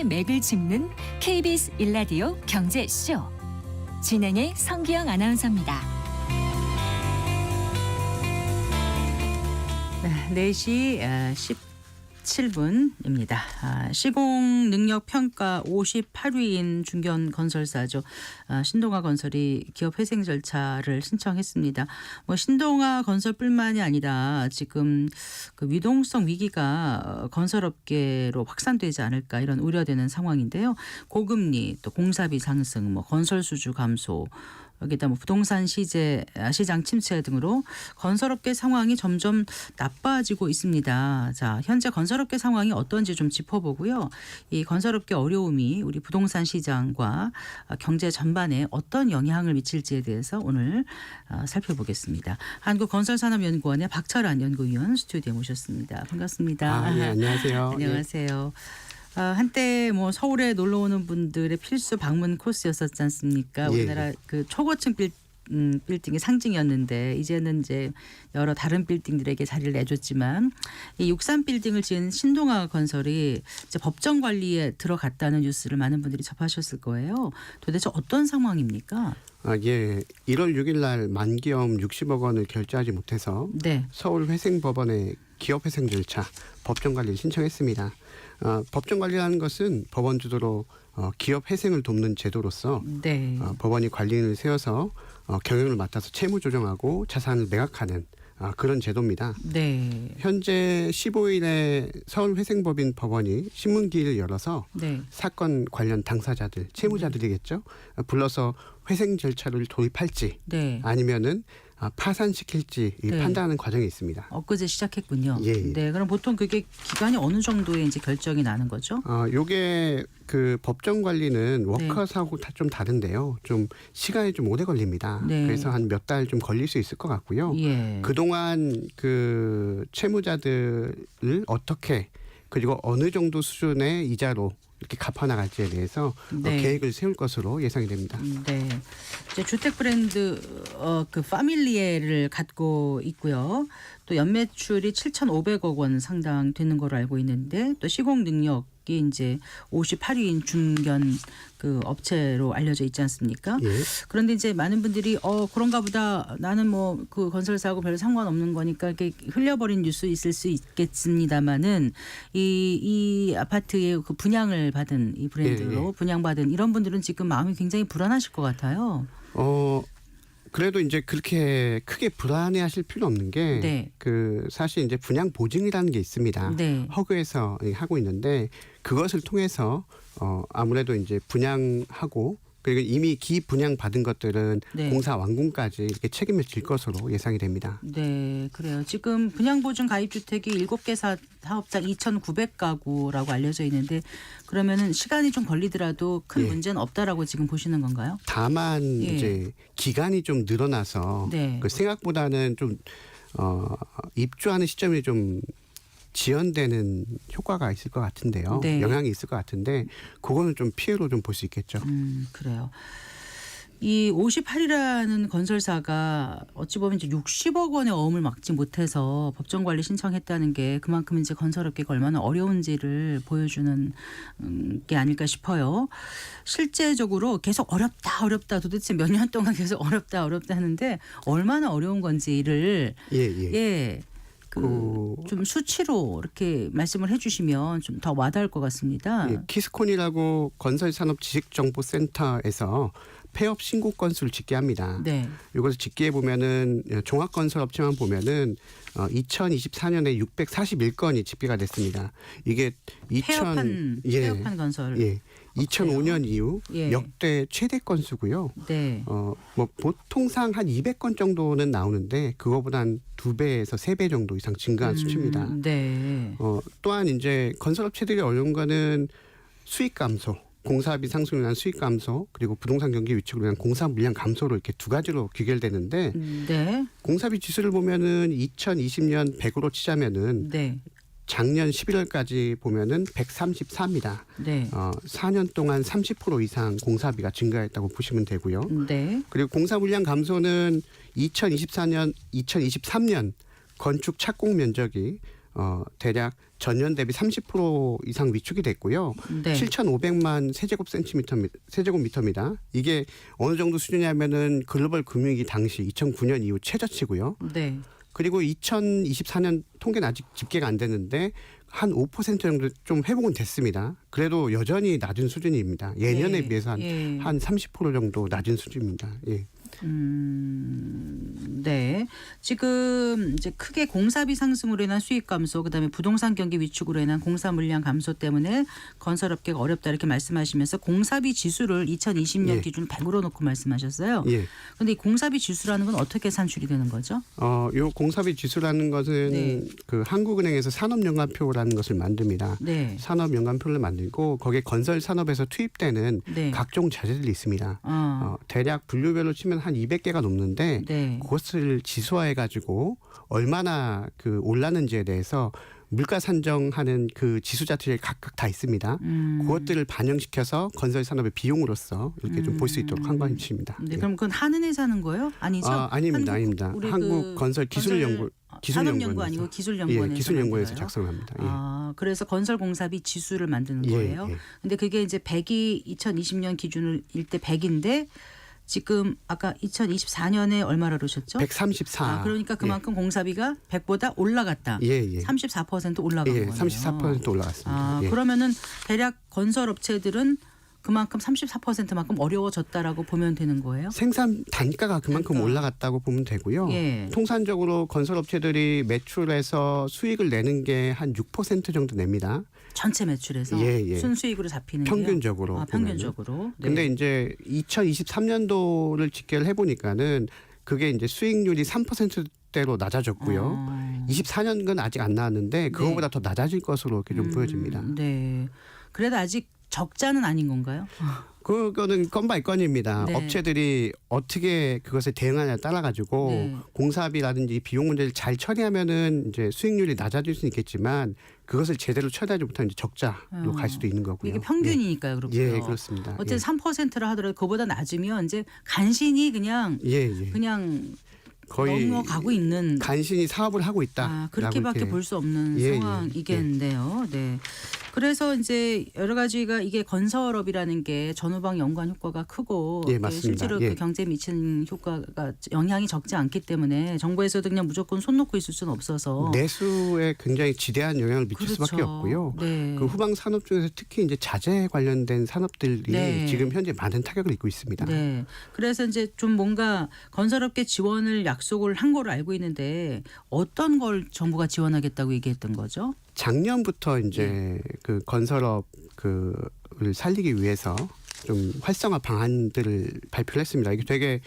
맥을 짚는 KBS 일라디오 경제쇼. 진행의 성기영 아나운서입니다. 네, 4시 17분입니다. 시공 능력 평가 58위인 중견 건설사죠. 신동아 건설이 기업 회생 절차를 신청했습니다. 신동아 건설뿐만이 아니라 지금 그 유동성 위기가 건설업계로 확산되지 않을까 이런 우려되는 상황인데요. 고금리, 또 공사비 상승, 건설 수주 감소, 여기다 부동산 시장 침체 등으로 건설업계 상황이 점점 나빠지고 있습니다. 자, 현재 건설업계 상황이 어떤지 좀 짚어보고요. 이 건설업계 어려움이 우리 부동산 시장과 경제 전반에 어떤 영향을 미칠지에 대해서 오늘 살펴보겠습니다. 한국건설산업연구원의 박철한 연구위원 스튜디오에 모셨습니다. 반갑습니다. 네, 안녕하세요. 안녕하세요. 한때 서울에 놀러 오는 분들의 필수 방문 코스였었지 않습니까? 우리나라 그 초고층 빌딩의 상징이었는데 이제는 이제 여러 다른 빌딩들에게 자리를 내줬지만 이 63 빌딩을 지은 신동아 건설이 이제 법정 관리에 들어갔다는 뉴스를 많은 분들이 접하셨을 거예요. 도대체 어떤 상황입니까? 1월 6일 날 만기업 60억 원을 결제하지 못해서 서울회생법원에 기업회생 절차 법정 관리를 신청했습니다. 법정 관리라는 것은 법원 주도로 기업 회생을 돕는 제도로서 법원이 관리인을 세워서 경영을 맡아서 채무 조정하고 자산을 매각하는 그런 제도입니다. 현재 15일에 서울회생법인 법원이 신문기일을 열어서 사건 관련 당사자들, 채무자들이겠죠. 불러서 회생 절차를 도입할지 아니면은 파산시킬지 판단하는 과정이 있습니다. 엊그제 시작했군요. 네, 그럼 보통 그게 기간이 어느 정도에 이제 결정이 나는 거죠? 요게 그 법정 관리는 워크아웃하고 좀 다른데요. 좀 시간이 좀 오래 걸립니다. 그래서 한 몇 달 좀 걸릴 수 있을 것 같고요. 그동안 그 채무자들을 어떻게 그리고 어느 정도 수준의 이자로 이렇게 갚아나갈지에 대해서 계획을 세울 것으로 예상이 됩니다. 이제 주택 브랜드 그 파밀리에를 갖고 있고요. 또 연매출이 7,500억 원 상당 되는 걸로 알고 있는데 또 시공 능력이 이제 58위인 중견 그 업체로 알려져 있지 않습니까? 그런데 이제 많은 분들이 그런가 보다 나는 그 건설사하고 별 상관없는 거니까 이렇게 흘려버린 뉴스 있을 수 있겠습니다만은 이 아파트의 그 분양을 받은 이 브랜드로 분양받은 이런 분들은 지금 마음이 굉장히 불안하실 것 같아요. 그래도 이제 그렇게 크게 불안해하실 필요 없는 게 그 사실 이제 분양 보증이라는 게 있습니다. 허그에서 하고 있는데 그것을 통해서 아무래도 이제 분양하고 그리고 이미 기분양 받은 것들은 공사 완공까지 이렇게 책임을 질 것으로 예상이 됩니다. 네, 그래요. 지금 분양보증 가입주택이 7개 사업장 2,900가구라고 알려져 있는데 그러면은 시간이 좀 걸리더라도 큰 문제는 없다라고 지금 보시는 건가요? 다만 이제 기간이 좀 늘어나서 그 생각보다는 좀 입주하는 시점이 좀 지연되는 효과가 있을 것 같은데요. 영향이 있을 것 같은데 그거는 좀 피해로 좀 볼 수 있겠죠. 그래요. 이 58이라는 건설사가 어찌 보면 이제 60억 원의 어음을 막지 못해서 법정 관리 신청했다는 게 그만큼 이제 건설업계가 얼마나 어려운지를 보여주는 게 아닐까 싶어요. 실제적으로 계속 어렵다 도대체 몇 년 동안 계속 어렵다 하는데 얼마나 어려운 건지를 좀 수치로 이렇게 말씀을 해주시면 좀 더 와닿을 것 같습니다. 키스콘이라고 건설산업지식정보센터에서 폐업 신고 건수를 집계합니다. 이것을 집계해 보면은 종합건설업체만 보면은 2024년에 641건이 집계가 됐습니다. 이게 폐업한 건설. 2005년 이후 역대 최대 건수고요. 보통상 한 200건 정도는 나오는데 그거보다 한 2배에서 3배 정도 이상 증가한 수치입니다. 또한 이제 건설업체들이 어려운 거는 수익 감소, 공사비 상승으로 인한 수익 감소, 그리고 부동산 경기 위축으로 인한 공사 물량 감소로 이렇게 두 가지로 귀결되는데 공사비 지수를 보면은 2020년 100으로 치자면은 작년 11월까지 보면은 134입니다. 4년 동안 30% 이상 공사비가 증가했다고 보시면 되고요. 그리고 공사 물량 감소는 2023년 건축 착공 면적이 대략 전년 대비 30% 이상 위축이 됐고요. 네. 7,500만 세제곱미터입니다. 이게 어느 정도 수준이냐면은 글로벌 금융위기 당시 2009년 이후 최저치고요. 네. 그리고 2024년 통계는 아직 집계가 안 됐는데 한 5% 정도 좀 회복은 됐습니다. 그래도 여전히 낮은 수준입니다. 예년에 비해서 한 30% 정도 낮은 수준입니다. 예. 네. 지금 이제 크게 공사비 상승으로 인한 수익 감소, 그다음에 부동산 경기 위축으로 인한 공사 물량 감소 때문에 건설업계가 어렵다 이렇게 말씀하시면서 공사비 지수를 2020년 예. 기준 100으로 놓고 말씀하셨어요. 예. 그런데 이 공사비 지수라는 건 어떻게 산출이 되는 거죠? 요 공사비 지수라는 것은 네. 그 한국은행에서 산업연관표라는 것을 만듭니다. 네. 산업연관표를 만들고 거기에 건설 산업에서 투입되는 네. 각종 자재들이 있습니다. 대략 분류별로 치면 한 200개가 넘는데 네. 그것을 지수화해 가지고 얼마나 그 올랐는지에 대해서 물가 산정하는 그 지수 자체에 각각 다 있습니다. 그것들을 반영시켜서 건설 산업의 비용으로서 이렇게 좀 볼 수 있도록 한 것입니다. 네. 그럼 그건 한은에서 하는 거예요? 아니죠? 아닙니다. 아닙니다. 우리 한국 건설 기술연구 산업연구 아니고 기술연구원에서 기술연구원에서 작성합니다. 예. 그래서 건설 공사비 지수를 만드는 거예요. 예. 근데 그게 이제 100이 2020년 기준일 때 100인데 지금 아까 2024년에 얼마라 그러셨죠? 134. 그러니까 그만큼 공사비가 100보다 올라갔다. 34% 올라간 거네요. 34% 올라갔습니다. 그러면은 대략 건설 업체들은 그만큼 34%만큼 어려워졌다라고 보면 되는 거예요? 생산 단가가 그만큼 올라갔다고 보면 되고요. 예. 통산적으로 건설업체들이 매출에서 수익을 내는 게 한 6% 정도 냅니다. 전체 매출에서 순수익으로 잡히는 평균적으로. 게요? 평균적으로. 네. 근데 이제 2023년도를 집계를 해보니까는 그게 이제 수익률이 3%대로 낮아졌고요. 24년은 아직 안 나왔는데 그거보다 더 낮아질 것으로 이렇게 좀 보여집니다. 네. 그래도 아직 적자는 아닌 건가요? 그거는 건바이 건입니다. 네. 업체들이 어떻게 그것을 대응하냐에 따라 가지고 공사비라든지 비용 문제를 잘 처리하면은 이제 수익률이 낮아질 수는 있겠지만 그것을 제대로 처리하지 못하면 이제 적자로 갈 수도 있는 거고요. 이게 평균이니까요, 그렇고요. 예, 그렇습니다. 어쨌든 3%라 하더라도 그보다 낮으면 이제 간신히 그냥 그냥 거의 넘어가고 있는 간신히 사업을 하고 있다. 그렇게밖에 볼 수 없는 상황이겠는데요. 네. 그래서 이제 여러 가지가 이게 건설업이라는 게 전후방 연관 효과가 크고 실제로 그 경제에 미치는 효과가 영향이 적지 않기 때문에 정부에서도 그냥 무조건 손 놓고 있을 수는 없어서 내수에 굉장히 지대한 영향을 미칠 수밖에 없고요. 그 후방 산업 중에서 특히 이제 자재 관련된 산업들이 지금 현재 많은 타격을 입고 있습니다. 네. 그래서 이제 좀 뭔가 건설업계 지원을 약속을 한 걸로 알고 있는데 어떤 걸 정부가 지원하겠다고 얘기했던 거죠? 작년부터 이제 그 건설업 그를 살리기 위해서 좀 활성화 방안들을 발표를 했습니다. 이게 되게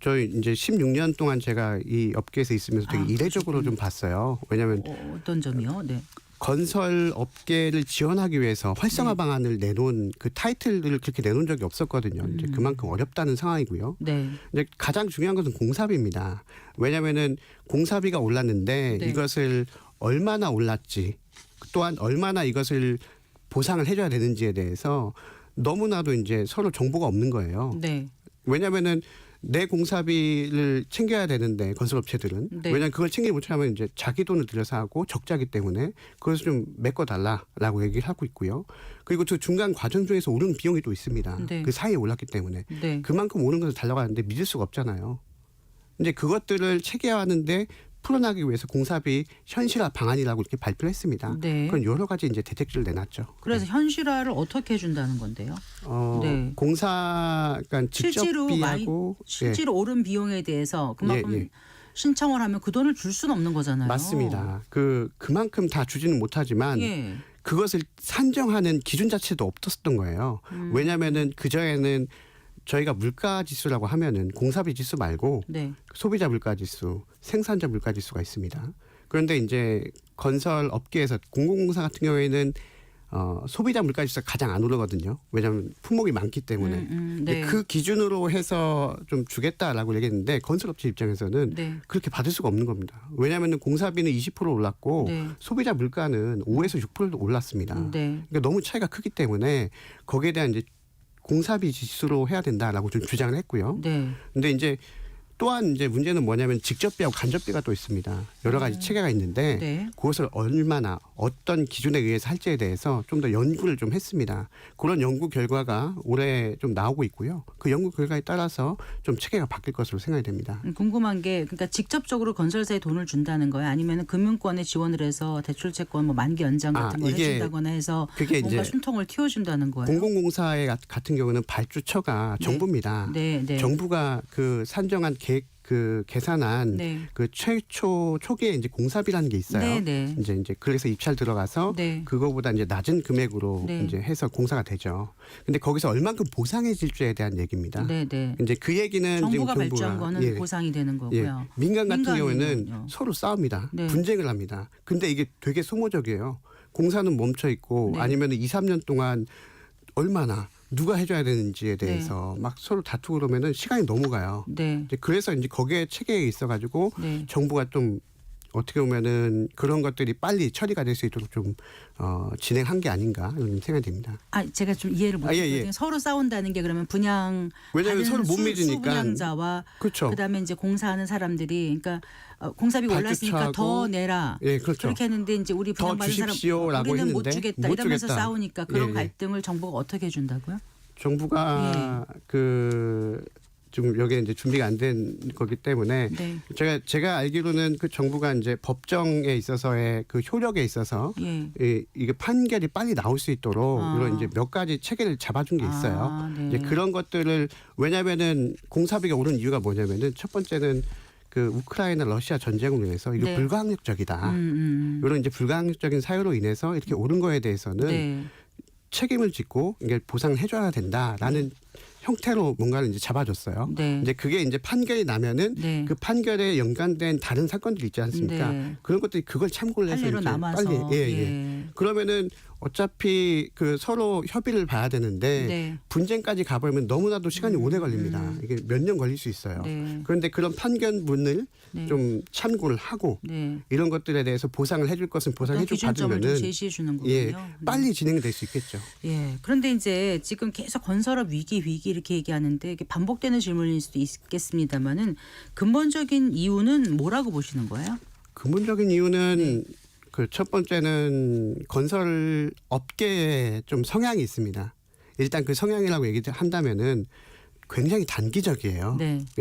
저희 이제 16년 동안 제가 이 업계에서 있으면서 되게 이례적으로 좀 봤어요. 왜냐하면 어떤 점이요? 네. 건설 업계를 지원하기 위해서 활성화 방안을 내놓은 그 타이틀을 그렇게 내놓은 적이 없었거든요. 이제 그만큼 어렵다는 상황이고요. 네. 이제 가장 중요한 것은 공사비입니다. 왜냐하면은 공사비가 올랐는데 이것을 얼마나 올랐지, 또한 얼마나 이것을 보상을 해줘야 되는지에 대해서 너무나도 이제 서로 정보가 없는 거예요. 네. 왜냐하면은 내 공사비를 챙겨야 되는데 건설업체들은 왜냐하면 그걸 챙기지 못하면 이제 자기 돈을 들여서 하고 적자기 때문에 그것을 좀 메꿔달라라고 얘기를 하고 있고요. 그리고 그 중간 과정 중에서 오르는 비용이 또 있습니다. 그 사이에 올랐기 때문에 그만큼 오른 것을 달라고 하는데 믿을 수가 없잖아요. 이제 그것들을 체계화하는데 풀어나기 위해서 공사비 현실화 방안이라고 이렇게 발표를 했습니다. 그런 여러 가지 이제 대책들을 내놨죠. 그래서 현실화를 어떻게 해준다는 건데요? 공사 그러니까 직접비하고 실제로 오른 비용에 대해서 그만큼 신청을 하면 그 돈을 줄 수는 없는 거잖아요. 맞습니다. 그만큼 다 주지는 못하지만 그것을 산정하는 기준 자체도 없었던 거예요. 왜냐하면은 그 전에는 저희가 물가지수라고 하면은 공사비 지수 말고 소비자 물가지수, 생산자 물가지수가 있습니다. 그런데 이제 건설 업계에서 공공공사 같은 경우에는 소비자 물가지수가 가장 안 오르거든요. 왜냐하면 품목이 많기 때문에. 근데 그 기준으로 해서 좀 주겠다라고 얘기했는데 건설업체 입장에서는 그렇게 받을 수가 없는 겁니다. 왜냐하면 공사비는 20% 올랐고 소비자 물가는 5에서 6% 올랐습니다. 그러니까 너무 차이가 크기 때문에 거기에 대한 이제 공사비 지수로 해야 된다라고 좀 주장을 했고요. 근데 이제 또한 이제 문제는 뭐냐면 직접비하고 간접비가 또 있습니다. 여러 가지 체계가 있는데 그것을 얼마나 어떤 기준에 의해서 할지에 대해서 좀 더 연구를 좀 했습니다. 그런 연구 결과가 올해 좀 나오고 있고요. 그 연구 결과에 따라서 좀 체계가 바뀔 것으로 생각이 됩니다. 궁금한 게 그러니까 직접적으로 건설사에 돈을 준다는 거예요? 아니면 금융권에 지원을 해서 대출 채권 뭐 만기 연장 같은 걸 해준다거나 해서 뭔가 숨통을 틔워준다는 거예요? 공공공사의 같은 경우는 발주처가 정부입니다. 네. 정부가 그 산정한 계산한 그 최초 초기에 이제 공사비라는 게 있어요. 이제 그래서 입찰 들어가서 그거보다 이제 낮은 금액으로 이제 해서 공사가 되죠. 근데 거기서 얼만큼 보상해 줄지에 대한 얘기입니다. 이제 그 얘기는 정부가 지금 발주한 거는 보상이 되는 거고요. 민간 같은 경우에는 서로 싸웁니다. 분쟁을 합니다. 근데 이게 되게 소모적이에요. 공사는 멈춰 있고 아니면 2, 3년 동안 얼마나 누가 해줘야 되는지에 대해서 막 서로 다투고 그러면은 시간이 넘어가요. 그래서 이제 거기에 체계에 있어가지고 정부가 좀 어떻게 보면은 그런 것들이 빨리 처리가 될 수 있도록 좀 진행한 게 아닌가 이런 생각이 듭니다. 제가 좀 이해를 못했거든요. 서로 싸운다는 게 그러면 분양 왜냐하면 서로 못 믿으니까 수분양자와 그렇죠. 그다음에 이제 공사하는 사람들이 그러니까 공사비가 올랐으니까 더 내라. 그렇죠. 그렇게 했는데 이제 우리 분양받는 사람 우리는 못 주겠다 이러면서 싸우니까 그런 갈등을 정부가 어떻게 해준다고요? 정부가 지금 여기에 이제 준비가 안 된 거기 때문에 제가 알기로는 그 정부가 이제 법정에 있어서의 그 효력에 있어서 이게 판결이 빨리 나올 수 있도록 이런 이제 몇 가지 체계를 잡아준 게 있어요. 이제 그런 것들을 왜냐하면은 공사비가 오른 이유가 뭐냐면은 첫 번째는 그 우크라이나 러시아 전쟁으로 인해서 이게 불가항력적이다. 이런 이제 불가항력적인 사유로 인해서 이렇게 오른 거에 대해서는 책임을 짓고 이게 보상을 해줘야 된다라는 형태로 뭔가를 이제 잡아줬어요. 이제 그게 이제 판결이 나면은 그 판결에 연관된 다른 사건들이 있지 않습니까? 그런 것들이 그걸 참고를 해서 이제 남아서. 빨리 그러면은 어차피 그 서로 협의를 봐야 되는데 분쟁까지 가버리면 너무나도 시간이 오래 걸립니다. 이게 몇 년 걸릴 수 있어요. 그런데 그런 판결문을 좀 참고를 하고 이런 것들에 대해서 보상을 해줄 것은 보상해주고 받으면은 제시해 주는 거군요. 빨리 진행될 수 있겠죠. 그런데 이제 지금 계속 건설업 위기 이렇게 얘기하는데 이게 반복되는 질문일 수도 있겠습니다만은 근본적인 이유는 뭐라고 보시는 거예요? 근본적인 이유는 그 첫 번째는 건설 업계에 좀 성향이 있습니다. 일단 그 성향이라고 얘기한다면은 굉장히 단기적이에요.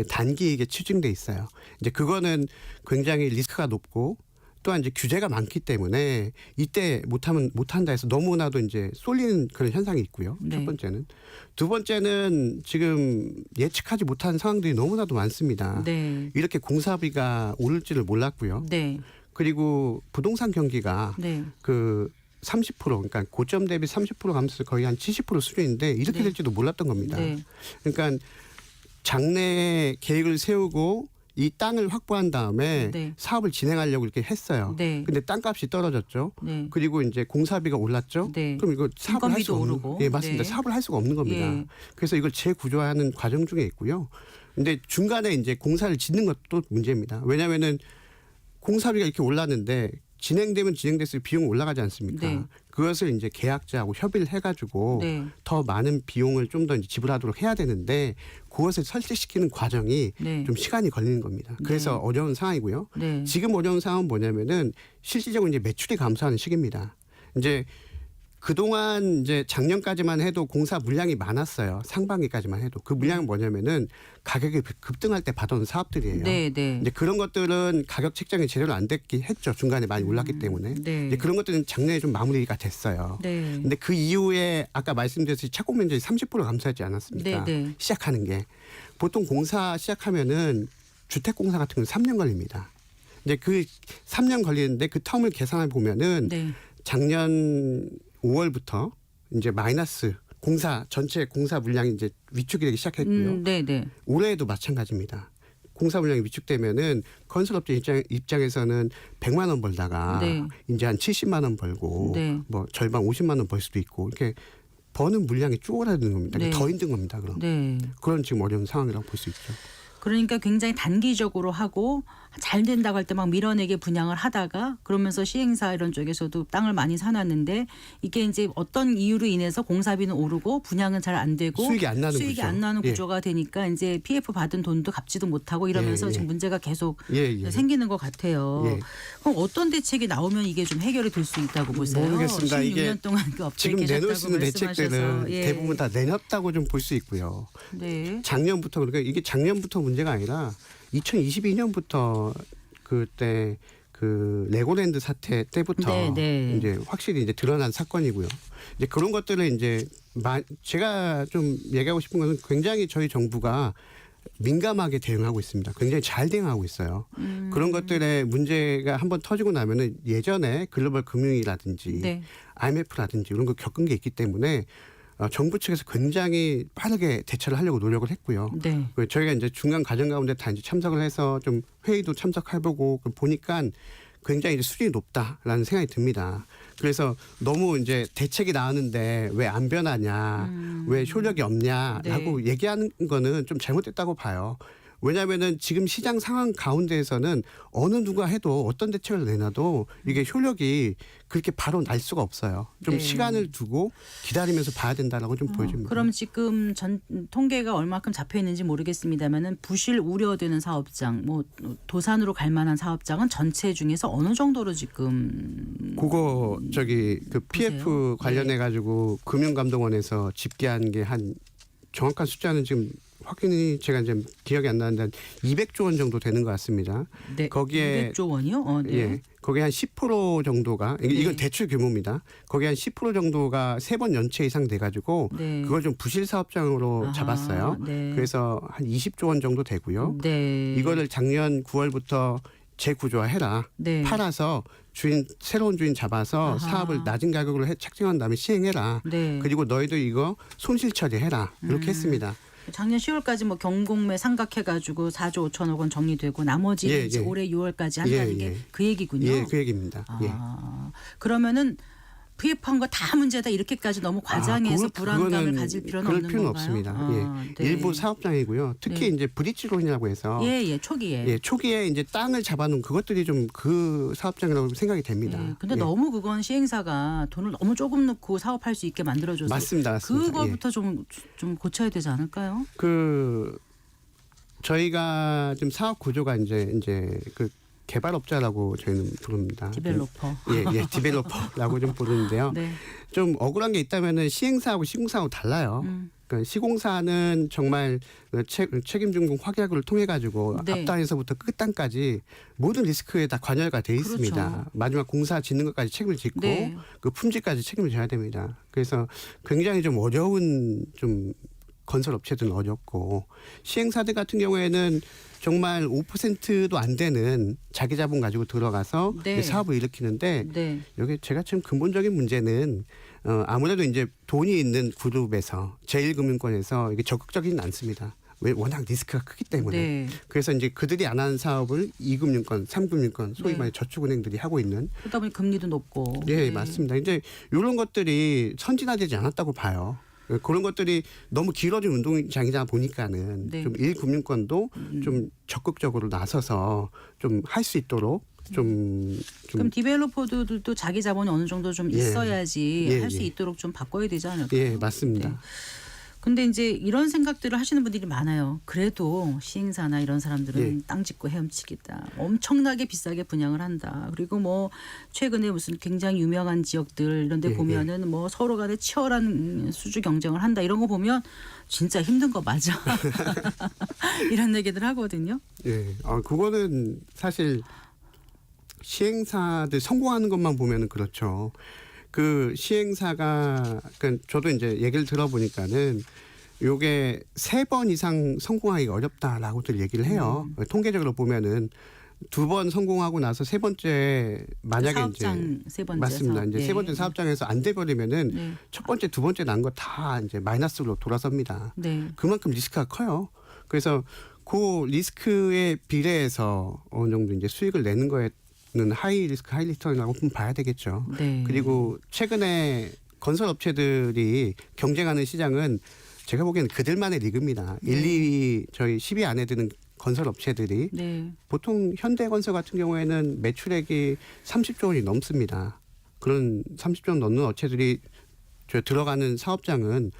단기이게 치중돼 있어요. 이제 그거는 굉장히 리스크가 높고 또한 이제 규제가 많기 때문에 이때 못한다 해서 너무나도 이제 쏠리는 그런 현상이 있고요. 첫 번째는. 두 번째는 지금 예측하지 못한 상황들이 너무나도 많습니다. 이렇게 공사비가 오를지를 몰랐고요. 그리고 부동산 경기가 그 30% 그러니까 고점 대비 30% 감소 거의 한 70% 수준인데 이렇게 될지도 몰랐던 겁니다. 그러니까 장래 계획을 세우고 이 땅을 확보한 다음에 사업을 진행하려고 이렇게 했어요. 근데 땅값이 떨어졌죠. 그리고 이제 공사비가 올랐죠. 그럼 이거 사업을 할 수 없는 맞습니다. 사업을 할 수가 없는 겁니다. 그래서 이걸 재구조하는 과정 중에 있고요. 근데 중간에 이제 공사를 짓는 것도 문제입니다. 왜냐하면은 공사비가 이렇게 올랐는데 진행되면 진행될수록 비용이 올라가지 않습니까? 그것을 이제 계약자하고 협의를 해가지고 더 많은 비용을 좀 더 지불하도록 해야 되는데 그것을 설득시키는 과정이 좀 시간이 걸리는 겁니다. 그래서 어려운 상황이고요. 지금 어려운 상황은 뭐냐면은 실질적으로 이제 매출이 감소하는 시기입니다. 이제 그동안 이제 작년까지만 해도 공사 물량이 많았어요. 상반기까지만 해도. 그 물량은 뭐냐면은 가격이 급등할 때 받아온 사업들이에요. 이제 그런 것들은 가격 책정이 제대로 안 됐긴 했죠. 중간에 많이 올랐기 때문에. 이제 그런 것들은 작년에 좀 마무리가 됐어요. 근데 그 이후에 아까 말씀드렸듯이 착공 면적이 30% 감소하지 않았습니까? 시작하는 게. 보통 공사 시작하면은 주택 공사 같은 경우는 3년 걸립니다. 이제 그 3년 걸리는데 그 텀을 계산해 보면은 작년 5월부터 이제 마이너스 전체 공사 물량이 이제 위축이 되기 시작했고요. 올해에도 마찬가지입니다. 공사 물량이 위축되면은 건설업체 입장에서는 100만 원 벌다가 이제 한 70만 원 벌고 뭐 절반 50만 원 벌 수도 있고 이렇게 버는 물량이 쪼그라드는 겁니다. 더 힘든 겁니다. 그럼 그런 지금 어려운 상황이라고 볼 수 있죠. 그러니까 굉장히 단기적으로 하고 잘 된다고 할 때 막 밀어내게 분양을 하다가 그러면서 시행사 이런 쪽에서도 땅을 많이 사놨는데 이게 이제 어떤 이유로 인해서 공사비는 오르고 분양은 잘 안 되고 수익이 안 나는 수익이 구조. 안 나는 예. 구조가 되니까 이제 PF 받은 돈도 갚지도 못하고 이러면서 예, 예. 지금 문제가 계속 예. 생기는 것 같아요. 예. 그럼 어떤 대책이 나오면 이게 좀 해결이 될 수 있다고 보세요? 모르겠습니다. 16년 이게 동안 그 업체에 지금 내놓을 계셨다고 수 있는 대책들은 말씀하셔서. 예. 대부분 다 내놨다고 좀 볼 수 있고요. 네. 작년부터 그러니까 이게 작년부터 문제가 아니라 2022년부터 그때 그 레고랜드 사태 때부터 네. 이제 확실히 이제 드러난 사건이고요. 이제 그런 것들을 이제 제가 좀 얘기하고 싶은 것은 굉장히 저희 정부가 민감하게 대응하고 있습니다. 굉장히 잘 대응하고 있어요. 그런 것들의 문제가 한번 터지고 나면은 예전에 글로벌 금융위라든지 네. IMF라든지 이런 걸 겪은 게 있기 때문에 정부 측에서 굉장히 빠르게 대처를 하려고 노력을 했고요. 네. 저희가 이제 중간 과정 가운데 다 이제 참석을 해서 좀 회의도 참석해보고 보니까 굉장히 이제 수준이 높다라는 생각이 듭니다. 그래서 너무 이제 대책이 나왔는데 왜 안 변하냐, 왜 효력이 없냐라고 네. 얘기하는 거는 좀 잘못됐다고 봐요. 왜냐하면은 지금 시장 상황 가운데에서는 어느 누가 해도 어떤 대책을 내놔도 이게 효력이 그렇게 바로 날 수가 없어요. 좀 네. 시간을 두고 기다리면서 봐야 된다라고 좀 보여집니다. 그럼 지금 전 통계가 얼마큼 잡혀 있는지 모르겠습니다만은 부실 우려되는 사업장, 뭐 도산으로 갈 만한 사업장은 전체 중에서 어느 정도로 지금 그거 그 PF 보세요. 관련해 가지고 금융감독원에서 집계한 게 한 정확한 숫자는 지금 확인이 제가 이제 기억이 안 나는데 한 200조 원 정도 되는 것 같습니다. 네. 거기에 200조 원이요? 네. 예, 거기에 한 10% 정도가 이건 네. 대출 규모입니다. 거기에 한 10% 정도가 3번 연체 이상 돼 가지고 네. 그걸 좀 부실 사업장으로 아하, 잡았어요. 네. 그래서 한 20조 원 정도 되고요. 네. 이거를 작년 9월부터 재구조화해라. 네. 팔아서 새로운 주인 잡아서 아하. 사업을 낮은 가격으로 책정한 다음에 시행해라. 네. 그리고 너희들 이거 손실 처리해라. 이렇게 했습니다. 작년 10월까지 뭐 경공매 상각해가지고 4조 5천억 원 정리되고 나머지는 예, 이제 예. 올해 6월까지 한다는 예, 게 예. 그 얘기군요. 예, 그 얘기입니다. 예. 그러면은 PF한 거 다 문제다 이렇게까지 너무 과장해서 불안감을 그거는 가질 필요는 그럴 없는 필요는 건가요? 없습니다. 예. 네. 일부 사업장이고요. 특히 네. 이제 브릿지론이라고 해서 예, 초기에. 예, 초기에 이제 땅을 잡아놓은 그것들이 좀 그 사업장이라고 생각이 됩니다. 예, 근데 예. 너무 그건 시행사가 돈을 너무 조금 넣고 사업할 수 있게 만들어줘서 맞습니다. 그거부터 좀 고쳐야 되지 않을까요? 저희가 지금 사업 구조가 이제 그 개발업자라고 저희는 부릅니다. 디벨로퍼. 예, 디벨로퍼라고 좀 부르는데요. 네. 좀 억울한 게 있다면은 시행사하고 시공사하고 달라요. 그러니까 시공사는 정말 책임준공 확약을 통해 가지고 네. 앞단에서부터 끝단까지 모든 리스크에 다 관여가 돼 있습니다. 그렇죠. 마지막 공사 짓는 것까지 책임을 짓고 네. 그 품질까지 책임을 져야 됩니다. 그래서 굉장히 좀 어려운 좀 건설 업체들은 어렵고 시행사들 같은 경우에는 정말 5%도 안 되는 자기 자본 가지고 들어가서 네. 사업을 일으키는데 네. 여기 제가 지금 근본적인 문제는 아무래도 이제 돈이 있는 그룹에서 제1금융권에서 이게 적극적이진 않습니다. 왜 워낙 리스크가 크기 때문에. 네. 그래서 이제 그들이 안 하는 사업을 2금융권, 3금융권, 소위 네. 말해 저축은행들이 하고 있는. 그러다 보니 금리도 높고. 예, 네. 맞습니다. 이제 이런 것들이 선진화되지 않았다고 봐요. 그런 것들이 너무 길어진 운동장이다 보니까는 네. 좀 1금융권도 좀 적극적으로 나서서 좀 할 수 있도록 좀 그럼 디벨로퍼들도 자기 자본이 어느 정도 좀 예. 있어야지 예, 할 수 예. 있도록 좀 바꿔야 되지 않을까요? 예, 맞습니다. 네. 근데 이제 이런 생각들을 하시는 분들이 많아요. 그래도 시행사나 이런 사람들은 예. 땅 짓고 헤엄치겠다. 엄청나게 비싸게 분양을 한다. 그리고 뭐 최근에 무슨 굉장히 유명한 지역들 이런 데 예, 보면은 뭐 서로 간에 치열한 수주 경쟁을 한다. 이런 거 보면 진짜 힘든 거 맞아. 이런 얘기들 하거든요. 예, 그거는 사실 시행사들 성공하는 것만 보면은 그렇죠. 그 시행사가 그러니까 저도 이제 얘기를 들어보니까는 요게 3번 이상 성공하기가 어렵다라고들 얘기를 해요. 통계적으로 보면은 2번 성공하고 나서 3번째 만약에 사업장 이제 세 번째 맞습니다. 사업. 이제 네. 3번째 사업장에서 안 돼 버리면은 네. 첫 번째, 2번째 난 거 다 이제 마이너스로 돌아섭니다. 네. 그만큼 리스크가 커요. 그래서 그 리스크에 비례해서 어느 정도 이제 수익을 내는 거에는 하이 리스크 하이 리턴이라고 좀 봐야 되겠죠. 네. 그리고 최근에 건설 업체들이 경쟁하는 시장은 제가 보기에는 그들만의 리그입니다. 1, 2위 저희 10위 안에 드는 건설 업체들이 네. 보통 현대건설 같은 경우에는 매출액이 30조 원이 넘습니다. 그런 30조 원 넘는 업체들이 들어가는 사업장은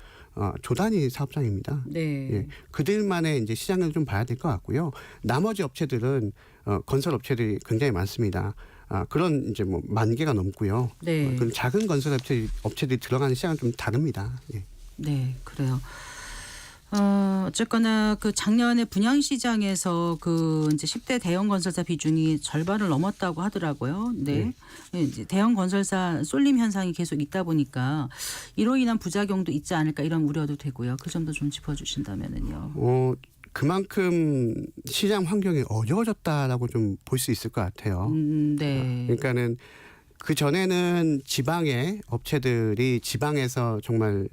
조단위 사업장입니다. 네. 예, 그들만의 이제 시장을 좀 봐야 될 것 같고요. 나머지 업체들은 건설 업체들이 굉장히 많습니다. 그런 이제 뭐 10,000개가 넘고요. 네. 그럼 작은 건설 업체들이 들어가는 시장은 좀 다릅니다. 예. 네, 그래요. 어쨌거나 그 작년에 분양 시장에서 그 이제 10대 대형 건설사 비중이 절반을 넘었다고 하더라고요. 네. 이제 대형 건설사 쏠림 현상이 계속 있다 보니까 이로 인한 부작용도 있지 않을까 이런 우려도 되고요. 그 점도 좀 짚어주신다면은요. 그만큼 시장 환경이 어려워졌다라고 좀 볼 수 있을 것 같아요. 네. 그러니까는 그 전에는 지방의 업체들이 지방에서 정말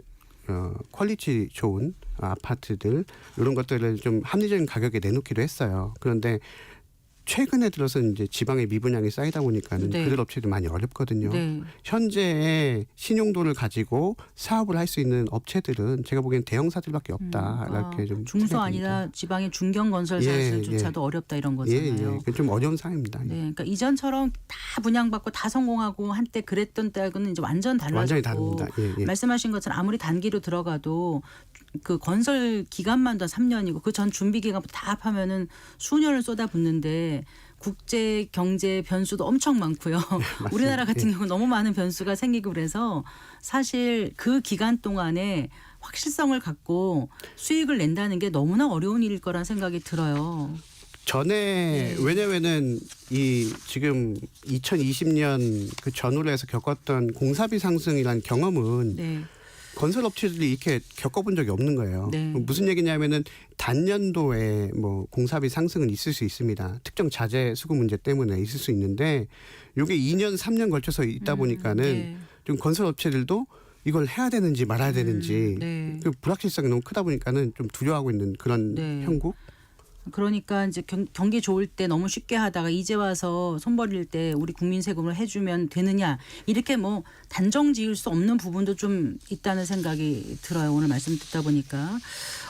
퀄리티 좋은 아파트들 이런 것들을 좀 합리적인 가격에 내놓기도 했어요. 그런데 최근에 들어서 이제 지방의 미분양이 쌓이다 보니까는 네. 그들 업체들 많이 어렵거든요. 네. 현재의 신용도를 가지고 사업을 할 수 있는 업체들은 제가 보기엔 대형사들밖에 없다. 이렇게 좀 중소 아니라 지방의 중견 건설사조차도 어렵다 이런 거잖아요. 예. 좀 어려운 상황입니다. 네, 그러니까 이전처럼 다 분양받고 다 성공하고 한때 그랬던 때하고는 이제 완전 달라졌고 완전히 다릅니다. 예. 말씀하신 것처럼 아무리 단기로 들어가도 그 건설 기간만 더 3년이고 그 전 준비 기간 다 합하면은 수년을 쏟아붓는데 국제 경제 변수도 엄청 많고요. 우리나라 같은 경우는 너무 많은 변수가 생기고 그래서 사실 그 기간 동안에 확실성을 갖고 수익을 낸다는 게 너무나 어려운 일일 거란 생각이 들어요. 전에 왜냐면은 이 지금 2020년 그 전후로 해서 겪었던 공사비 상승이라는 경험은 네. 건설 업체들이 이렇게 겪어본 적이 없는 거예요. 네. 무슨 얘기냐면은 단년도에 뭐 공사비 상승은 있을 수 있습니다. 특정 자재 수급 문제 때문에 있을 수 있는데 이게 2년, 3년 걸쳐서 있다 보니까는 네. 좀 건설 업체들도 이걸 해야 되는지 말아야 되는지 네. 그 불확실성이 너무 크다 보니까는 좀 두려워하고 있는 그런 네. 형국. 그러니까 이제 경기 좋을 때 너무 쉽게 하다가 이제 와서 손 버릴 때 우리 국민 세금을 해주면 되느냐 이렇게 뭐 단정 지을 수 없는 부분도 좀 있다는 생각이 들어요. 오늘 말씀 듣다 보니까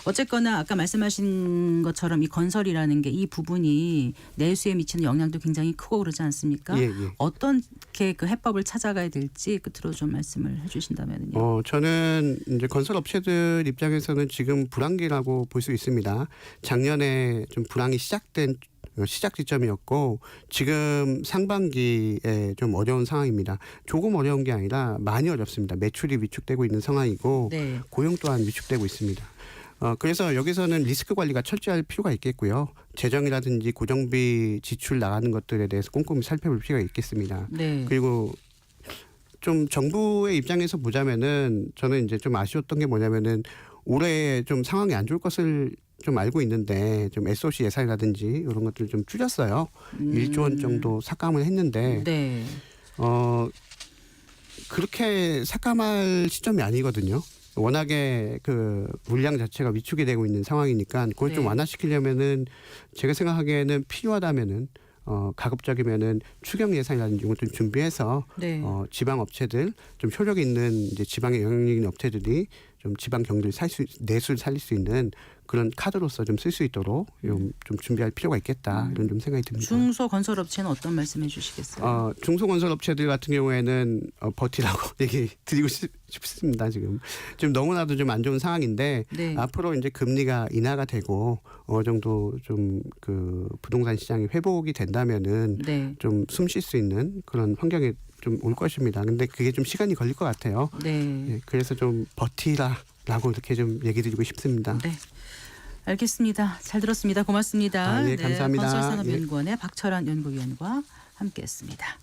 어쨌거나 아까 말씀하신 것처럼 이 건설이라는 게 이 부분이 내수에 미치는 영향도 굉장히 크고 그러지 않습니까? 예. 어떻게 그 해법을 찾아가야 될지 끝으로 좀 말씀을 해주신다면요. 저는 이제 건설 업체들 입장에서는 지금 불황기라고 볼 수 있습니다. 작년에 좀 불황이 시작된 시작 지점이었고 지금 상반기에 좀 어려운 상황입니다. 조금 어려운 게 아니라 많이 어렵습니다. 매출이 위축되고 있는 상황이고 네. 고용 또한 위축되고 있습니다. 그래서 여기서는 리스크 관리가 철저할 필요가 있겠고요. 재정이라든지 고정비 지출 나가는 것들에 대해서 꼼꼼히 살펴볼 필요가 있겠습니다. 네. 그리고 좀 정부의 입장에서 보자면은 저는 이제 좀 아쉬웠던 게 뭐냐면은 올해 좀 상황이 안 좋을 것을 좀 알고 있는데 좀 SOC 예산이라든지 이런 것들을 좀 줄였어요. 1조 원 정도 삭감을 했는데 네. 그렇게 삭감할 시점이 아니거든요. 워낙에 그 물량 자체가 위축이 되고 있는 상황이니까 그걸 좀 네. 완화시키려면은 제가 생각하기에는 필요하다면은 가급적이면은 추경 예산이라든지 이런 것들 준비해서 네. 지방 업체들 좀 효력 있는 이제 지방에 영향력 있는 업체들이 좀 지방 경기를 내수를 살릴 수 있는 그런 카드로서 좀 쓸 수 있도록 좀 준비할 필요가 있겠다 이런 좀 생각이 듭니다. 중소건설업체는 어떤 말씀해 주시겠어요? 중소건설업체들 같은 경우에는 버티라고 얘기 드리고 싶습니다. 지금 너무나도 좀 안 좋은 상황인데 네. 앞으로 이제 금리가 인하가 되고 어느 정도 좀 그 부동산 시장이 회복이 된다면은 네. 좀 숨 쉴 수 있는 그런 환경에 좀 올 것입니다. 근데 그게 좀 시간이 걸릴 것 같아요. 네. 예, 그래서 좀 버티라라고 이렇게 좀 얘기 드리고 싶습니다. 네. 알겠습니다. 잘 들었습니다. 고맙습니다. 예, 감사합니다. 건설산업연구원의 박철환 연구위원과 함께했습니다.